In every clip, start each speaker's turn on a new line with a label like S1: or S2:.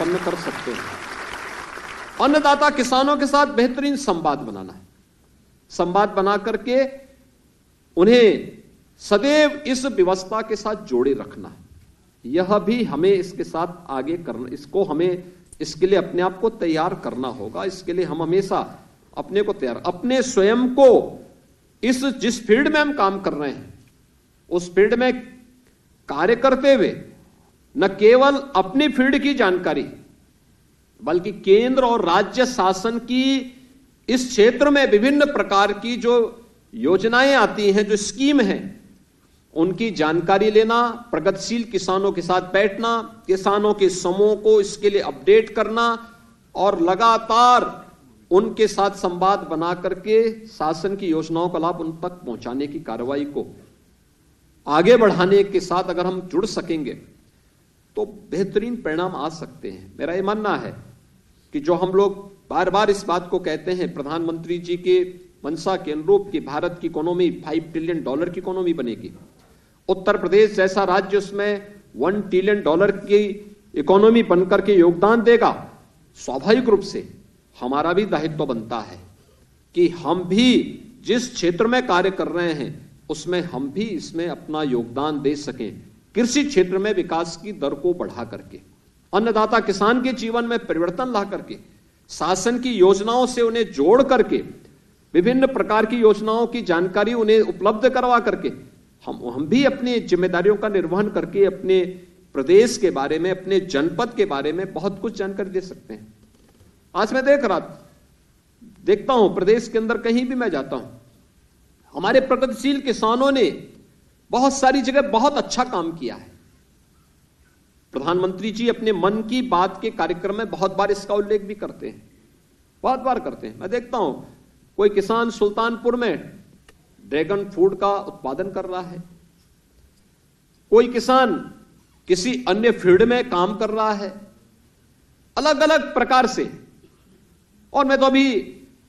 S1: संपन्न कर सकते हैं। अन्नदाता किसानों के साथ बेहतरीन संवाद बनाना है, संवाद बना करके उन्हें सदैव इस व्यवस्था के साथ जोड़े रखना है। यह भी हमें इसके साथ आगे करना, इसको हमें इसके लिए अपने आप को तैयार करना होगा। इसके लिए हम हमेशा अपने को तैयार, अपने स्वयं को इस जिस फील्ड में हम काम कर रहे हैं उस फील्ड में कार्य करते हुए न केवल अपनी फील्ड की जानकारी बल्कि केंद्र और राज्य शासन की इस क्षेत्र में विभिन्न प्रकार की जो योजनाएं आती हैं, जो स्कीम हैं, उनकी जानकारी लेना, प्रगतिशील किसानों के साथ बैठना, किसानों के समूह को इसके लिए अपडेट करना और लगातार उनके साथ संवाद बना करके शासन की योजनाओं का लाभ उन तक पहुंचाने की कार्रवाई को आगे बढ़ाने के साथ अगर हम जुड़ सकेंगे तो बेहतरीन परिणाम आ सकते हैं। मेरा यह मानना है कि जो हम लोग बार बार इस बात को कहते हैं, प्रधानमंत्री जी के मंशा के अनुरूप कि भारत की इकोनॉमी $5 ट्रिलियन की इकोनॉमी बनेगी, उत्तर प्रदेश जैसा राज्य उसमें $1 ट्रिलियन की इकोनॉमी बनकर के योगदान देगा, स्वाभाविक रूप से हमारा भी दायित्व बनता है कि हम भी जिस क्षेत्र में कार्य कर रहे हैं उसमें हम भी इसमें अपना योगदान दे सकें। कृषि क्षेत्र में विकास की दर को बढ़ा करके, अन्नदाता किसान के जीवन में परिवर्तन ला करके, शासन की योजनाओं से उन्हें जोड़ करके, विभिन्न प्रकार की योजनाओं की जानकारी उन्हें उपलब्ध करवा करके हम भी अपनी जिम्मेदारियों का निर्वहन करके अपने प्रदेश के बारे में, अपने जनपद के बारे में बहुत कुछ जानकारी दे सकते हैं। आज मैं देखता हूं प्रदेश के अंदर कहीं भी मैं जाता हूं, हमारे प्रगतिशील किसानों ने बहुत सारी जगह बहुत अच्छा काम किया है। प्रधानमंत्री जी अपने मन की बात के कार्यक्रम में बहुत बार इसका उल्लेख भी करते हैं, बहुत बार करते हैं। मैं देखता हूं कोई किसान सुल्तानपुर में ड्रैगन फ्रूट का उत्पादन कर रहा है, कोई किसान किसी अन्य फील्ड में काम कर रहा है, अलग अलग प्रकार से। और मैं तो अभी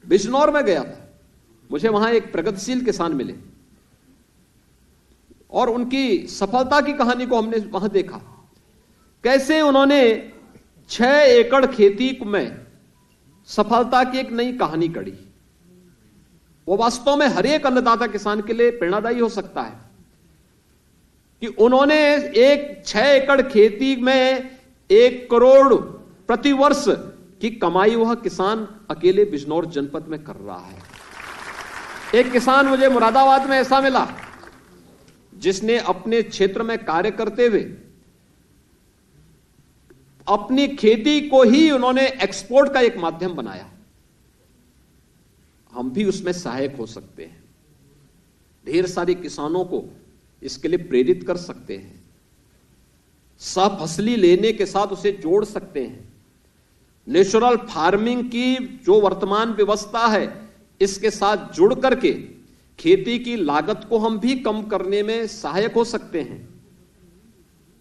S1: बिजनौर में गया था, मुझे वहां एक प्रगतिशील किसान मिले और उनकी सफलता की कहानी को हमने वहां देखा, कैसे उन्होंने 6 एकड़ खेती में सफलता की एक नई कहानी गढ़ी। वो वास्तव में हर एक अन्नदाता किसान के लिए प्रेरणादायी हो सकता है कि उन्होंने एक 6 एकड़ खेती में 1 करोड़ प्रतिवर्ष की कमाई वह किसान अकेले बिजनौर जनपद में कर रहा है। एक किसान मुझे मुरादाबाद में ऐसा मिला जिसने अपने क्षेत्र में कार्य करते हुए अपनी खेती को ही उन्होंने एक्सपोर्ट का एक माध्यम बनाया। हम भी उसमें सहायक हो सकते हैं, ढेर सारे किसानों को इसके लिए प्रेरित कर सकते हैं, सफसली लेने के साथ उसे जोड़ सकते हैं। नेचुरल फार्मिंग की जो वर्तमान व्यवस्था है इसके साथ जुड़ करके खेती की लागत को हम भी कम करने में सहायक हो सकते हैं।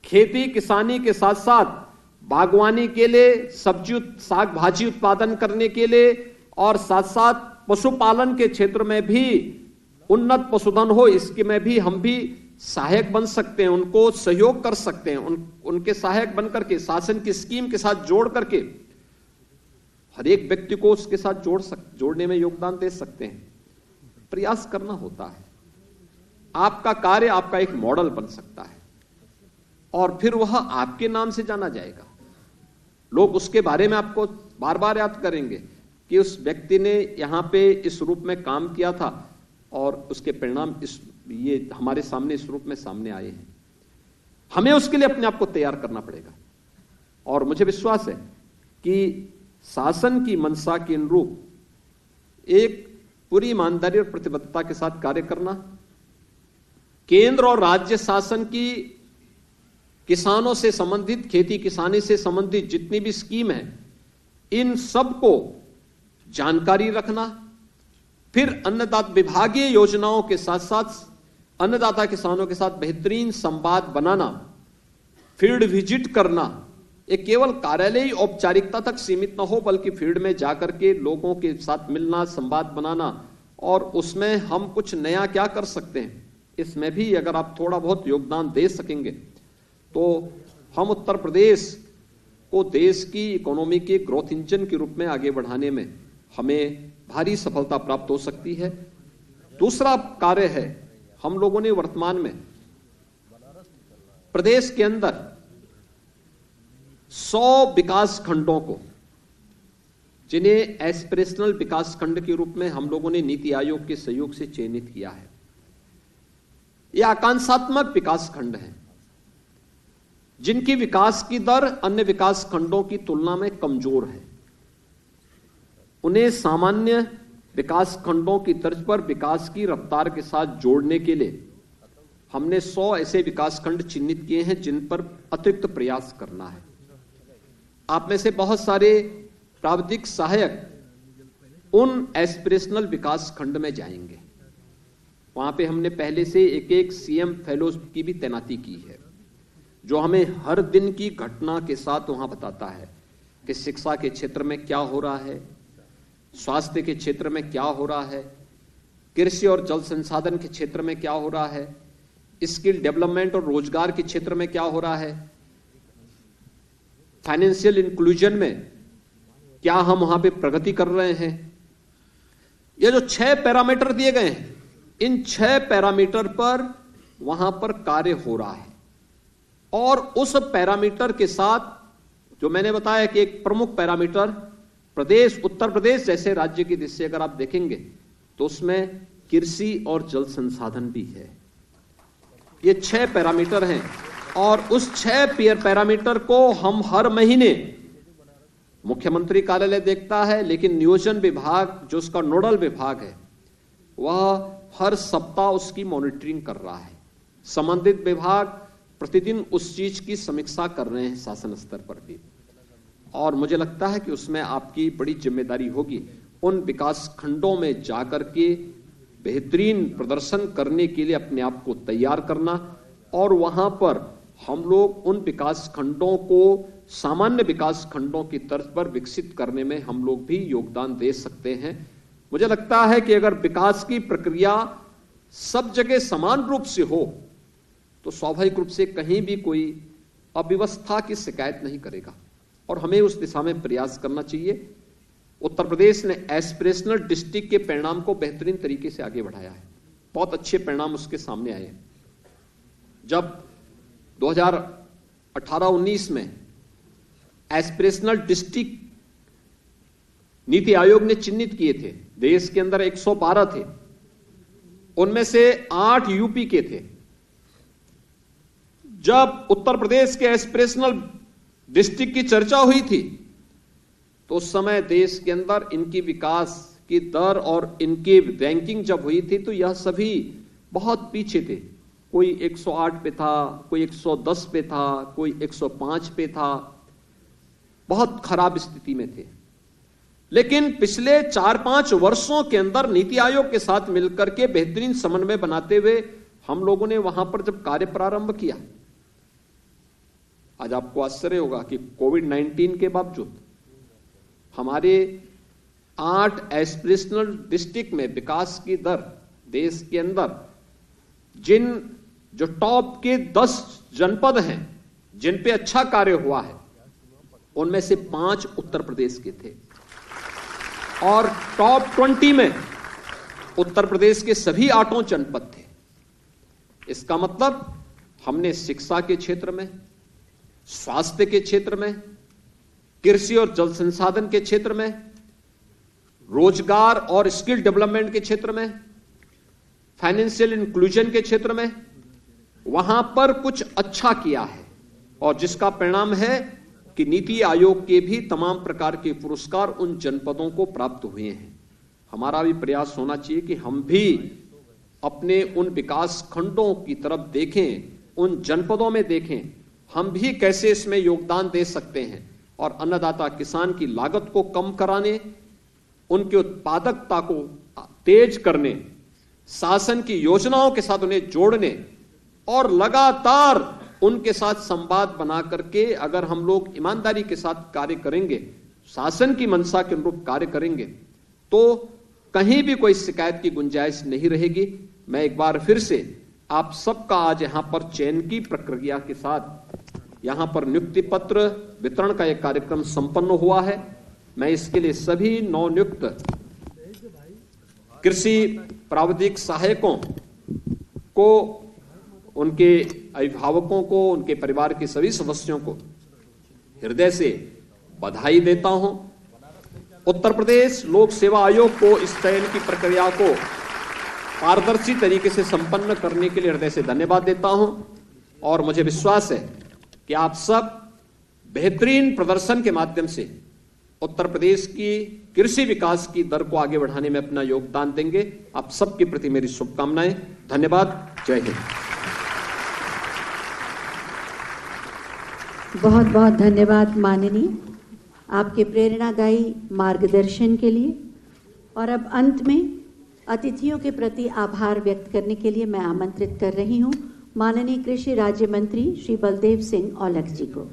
S1: खेती किसानी के साथ साथ बागवानी के लिए, सब्जी साग भाजी उत्पादन करने के लिए और साथ साथ पशुपालन के क्षेत्र में भी उन्नत पशुधन हो, इसके में भी हम भी सहायक बन सकते हैं, उनको सहयोग कर सकते हैं। उनके सहायक बनकर के शासन की स्कीम के साथ जोड़ करके हर एक व्यक्ति को उसके साथ जोड़ने में योगदान दे सकते हैं। प्रयास करना होता है। आपका कार्य आपका एक मॉडल बन सकता है और फिर वह आपके नाम से जाना जाएगा। लोग उसके बारे में आपको बार बार याद करेंगे कि उस व्यक्ति ने यहां पे इस रूप में काम किया था और उसके परिणाम ये हमारे सामने इस रूप में सामने आए हैं। हमें उसके लिए अपने आप को तैयार करना पड़ेगा और मुझे विश्वास है कि शासन की मंशा के अनुरूप एक पूरी ईमानदारी और प्रतिबद्धता के साथ कार्य करना, केंद्र और राज्य शासन की किसानों से संबंधित, खेती किसानी से संबंधित जितनी भी स्कीम है, इन सब को जानकारी रखना, फिर अन्नदाता विभागीय योजनाओं के साथ साथ अन्नदाता किसानों के साथ बेहतरीन संवाद बनाना, फील्ड विजिट करना, ये केवल कार्यालयी औपचारिकता तक सीमित न हो बल्कि फील्ड में जाकर के लोगों के साथ मिलना, संवाद बनाना और उसमें हम कुछ नया क्या कर सकते हैं, इसमें भी अगर आप थोड़ा बहुत योगदान दे सकेंगे तो हम उत्तर प्रदेश को देश की इकोनॉमी के ग्रोथ इंजन के रूप में आगे बढ़ाने में हमें भारी सफलता प्राप्त हो सकती है। दूसरा कार्य है, हम लोगों ने वर्तमान में प्रदेश के अंदर 100 विकास खंडों को, जिन्हें एस्पिरेशनल विकास खंड के रूप में हम लोगों ने नीति आयोग के सहयोग से चयनित किया है, ये आकांक्षात्मक विकास खंड हैं, जिनकी विकास की दर अन्य विकास खंडों की तुलना में कमजोर है। उन्हें सामान्य विकास खंडों की तर्ज पर विकास की रफ्तार के साथ जोड़ने के लिए हमने 100 ऐसे विकास खंड चिन्हित किए हैं जिन पर अतिरिक्त प्रयास करना है। आप में से बहुत सारे प्राविधिक सहायक उन एस्पिरेशनल विकास खंड में जाएंगे। वहां पे हमने पहले से एक सीएम फेलोज की भी तैनाती की है, जो हमें हर दिन की घटना के साथ वहां बताता है कि शिक्षा के क्षेत्र में क्या हो रहा है, स्वास्थ्य के क्षेत्र में क्या हो रहा है, कृषि और जल संसाधन के क्षेत्र में क्या हो रहा है, स्किल डेवलपमेंट और रोजगार के क्षेत्र में क्या हो रहा है, फाइनेंशियल इंक्लूजन में क्या हम वहां पे प्रगति कर रहे हैं। ये जो 6 पैरामीटर दिए गए हैं, इन 6 पैरामीटर पर वहां पर कार्य हो रहा है। और उस पैरामीटर के साथ जो मैंने बताया कि एक प्रमुख पैरामीटर प्रदेश, उत्तर प्रदेश जैसे राज्य की दृष्टि से अगर आप देखेंगे तो उसमें कृषि और जल संसाधन भी है। ये 6 पैरामीटर हैं और उस 6 पैरामीटर को हम हर महीने, मुख्यमंत्री कार्यालय देखता है, लेकिन नियोजन विभाग जो उसका नोडल विभाग है वह हर सप्ताह उसकी मॉनिटरिंग कर रहा है। संबंधित विभाग प्रतिदिन उस चीज की समीक्षा कर रहे हैं शासन स्तर पर भी, और मुझे लगता है कि उसमें आपकी बड़ी जिम्मेदारी होगी उन विकास खंडों में जाकर के बेहतरीन प्रदर्शन करने के लिए अपने आप को तैयार करना, और वहां पर हम लोग उन विकास खंडों को सामान्य विकास खंडों की तर्ज पर विकसित करने में हम लोग भी योगदान दे सकते हैं। मुझे लगता है कि अगर विकास की प्रक्रिया सब जगह समान रूप से हो तो स्वाभाविक रूप से कहीं भी कोई अव्यवस्था की शिकायत नहीं करेगा, और हमें उस दिशा में प्रयास करना चाहिए। उत्तर प्रदेश ने एस्पिरेशनल डिस्ट्रिक्ट के परिणाम को बेहतरीन तरीके से आगे बढ़ाया है, बहुत अच्छे परिणाम उसके सामने आए हैं। जब 2018-19 में एस्पिरेशनल डिस्ट्रिक्ट नीति आयोग ने चिन्हित किए थे, देश के अंदर 112 थे, उनमें से 8 यूपी के थे। जब उत्तर प्रदेश के एस्पिरेशनल डिस्ट्रिक्ट की चर्चा हुई थी तो उस समय देश के अंदर इनकी विकास की दर और इनकी रैंकिंग जब हुई थी तो यह सभी बहुत पीछे थे। कोई 108 पे था, कोई 110 पे था, कोई 105 पे था, बहुत खराब स्थिति में थे। लेकिन पिछले 4-5 वर्षों के अंदर नीति आयोग के साथ मिलकर के बेहतरीन समन्वय बनाते हुए हम लोगों ने वहां पर जब कार्य प्रारंभ किया, आज आपको आश्चर्य होगा कि कोविड-19 के बावजूद हमारे 8 एस्पिरेशनल डिस्ट्रिक्ट में विकास की दर देश के अंदर, जिन जो टॉप के 10 जनपद हैं जिन पे अच्छा कार्य हुआ है, उनमें से 5 उत्तर प्रदेश के थे, और टॉप 20 में उत्तर प्रदेश के सभी 8 जनपद थे। इसका मतलब हमने शिक्षा के क्षेत्र में, स्वास्थ्य के क्षेत्र में, कृषि और जल संसाधन के क्षेत्र में, रोजगार और स्किल डेवलपमेंट के क्षेत्र में, फाइनेंशियल इंक्लूजन के क्षेत्र में वहां पर कुछ अच्छा किया है, और जिसका परिणाम है कि नीति आयोग के भी तमाम प्रकार के पुरस्कार उन जनपदों को प्राप्त हुए हैं। हमारा भी प्रयास होना चाहिए कि हम भी अपने उन विकास खंडों की तरफ देखें, उन जनपदों में देखें, हम भी कैसे इसमें योगदान दे सकते हैं, और अन्नदाता किसान की लागत को कम कराने, उनकी उत्पादकता को तेज करने, शासन की योजनाओं के साथ उन्हें जोड़ने, और लगातार उनके साथ संवाद बना करके अगर हम लोग ईमानदारी के साथ कार्य करेंगे, शासन की मंशा के अनुरूप कार्य करेंगे, तो कहीं भी कोई शिकायत की गुंजाइश नहीं रहेगी। मैं एक बार फिर से आप सबका आज यहां पर चयन की प्रक्रिया के साथ यहां पर नियुक्ति पत्र वितरण का एक कार्यक्रम संपन्न हुआ है। मैं इसके लिए सभी नवनियुक्त कृषि प्राविधिक सहायकों को, उनके अभिभावकों को, उनके परिवार के सभी सदस्यों को हृदय से बधाई देता हूं। उत्तर प्रदेश लोक सेवा आयोग को इस चयन की प्रक्रिया को पारदर्शी तरीके से संपन्न करने के लिए हृदय से धन्यवाद देता हूं और मुझे विश्वास है कि आप सब बेहतरीन प्रदर्शन के माध्यम से उत्तर प्रदेश की कृषि विकास की दर को आगे बढ़ाने में अपना योगदान देंगे। आप सबके प्रति मेरी शुभकामनाएं। धन्यवाद। जय हिंद।
S2: बहुत बहुत धन्यवाद माननीय, आपके प्रेरणादायी मार्गदर्शन के लिए। और अब अंत में अतिथियों के प्रति आभार व्यक्त करने के लिए मैं आमंत्रित कर रही हूं माननीय कृषि राज्य मंत्री श्री बलदेव सिंह औलख जी को।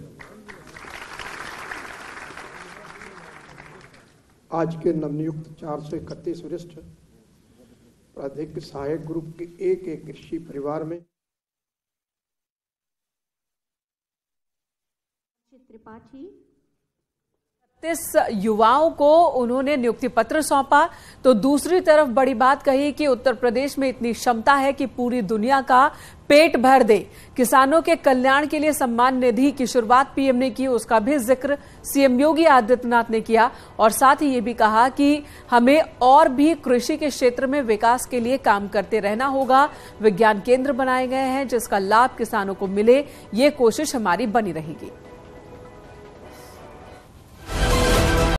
S3: आज के नवनियुक्त 431 वरिष्ठ प्राधिक सहायक ग्रुप के एक कृषि परिवार में
S2: त्रिपाठी
S4: 36 युवाओं को उन्होंने नियुक्ति पत्र सौंपा। तो दूसरी तरफ बड़ी बात कही कि उत्तर प्रदेश में इतनी क्षमता है कि पूरी दुनिया का पेट भर दे। किसानों के कल्याण के लिए सम्मान निधि की शुरुआत पीएम ने की, उसका भी जिक्र सीएम योगी आदित्यनाथ ने किया और साथ ही ये भी कहा कि हमें और भी कृषि के क्षेत्र में विकास के लिए काम करते रहना होगा। विज्ञान केंद्र बनाए गए हैं जिसका लाभ किसानों को मिले, ये कोशिश हमारी बनी रहेगी।